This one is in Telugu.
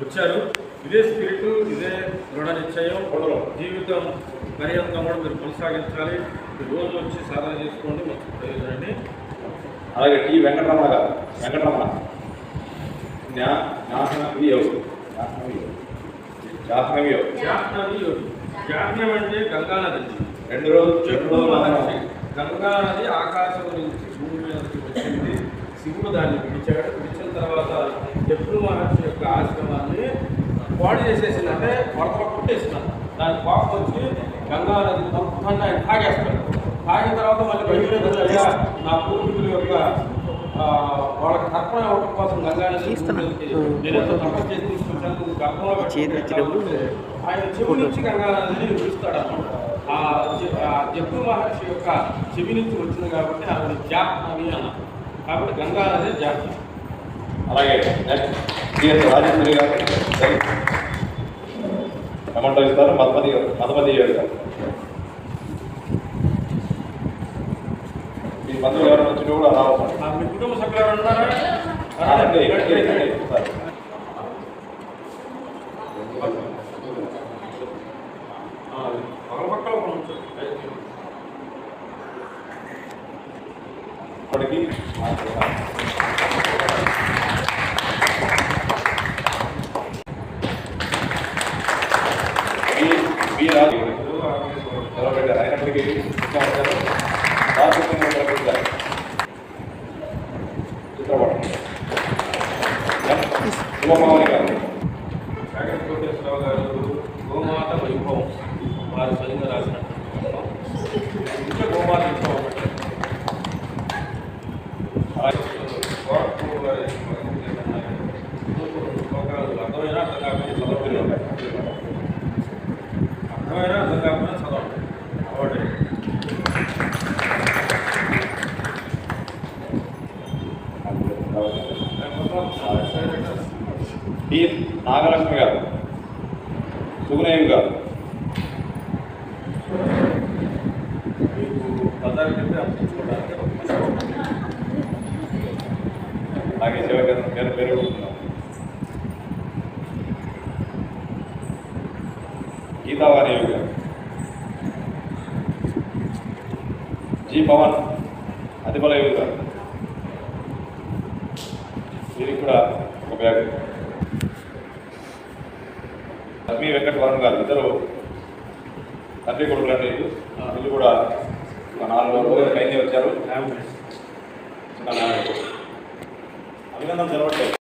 వచ్చారు. ఇదే స్పిరిట్, ఇదే దృఢ నిశ్చయం జీవితం పర్యంతం కూడా మీరు కొనసాగించాలి. రోజు వచ్చి సాధన చేసుకోండి, మంచి ప్రయోజనాన్ని. అలాగే టీ వెంకటరమణ గారు, వెంకటరమణ జాహ్నవి అంటే గంగా నది. 2 రోజులు గంగా నది ఆకాశం నుంచి భూమి మీదకి వచ్చింది. శివుడు దాన్ని పిలిచాడు. పిలిచిన తర్వాత జప్పుడు మహర్షి యొక్క ఆశ్రమాన్ని పాడు చేసేసింది, అంటే వరద కొట్టేసినారు. దాని కోపం వచ్చి గంగా నది మొత్తం ఆయన తాగేస్తాడు. తాగిన తర్వాత మళ్ళీ బయట అయ్యా నా పూర్వీకుల యొక్క వాళ్ళకి తర్పణ ఇవ్వడం కోసం గంగా నది నేనేదో తపస్సు చేసి తీసుకొచ్చాను గర్భంలో ఆయన చెవి నుంచి గంగా నదిని పిలుస్తాడు అన్నమాట. ఆ జప్పుడు మహర్షి యొక్క చెవి నుంచి వచ్చింది కాబట్టి ఆవిడ జాహ్నవి అన్నారు. కాబట్టి గంగా నది జాహ్నవి. అలాగే నెక్స్ట్ రాజేశ్వరి గారు అమౌంట్ ఇస్తారు. మధుమతి గారు మీ బంధువులు ఎవరైనా వచ్చి కూడా రావాలి. మీ కుటుంబ సభ్యులు ఎవరు ఉన్నారా? ఇప్పటికీ అయినప్పటికీ చిత్రపటం శుభభావని గారు, కోటేశ్వరరావు గారు గోమాత వైభవం వారు స్వయంగా రాసినట్టు గోమాత వైభవం అర్థమైనా అర్థం కాకపోయినా చదవలేదు. అర్థమైనా అర్థం కాకపోయినా చదవండి. ఒకటి డి నాగలక్ష్మి గారు, సుగుణేవి గారు, మీకు పదాలు చెప్తే అర్థించుకోవడానికి అలాగే సేవ పెరుగుతున్నాం. గీతావాణి గారు, జి పవన్ అతిబలయోగి గారు, వీరికి కూడా ఒక బ్యాగ్. లక్ష్మీ వెంకటవరం గారు, ఇద్దరు తండ్రి కొడుకులండి. వీళ్ళు కూడా ఒక 4 రోజులు పైన వచ్చారు. అభినందన చదవట్లేదు.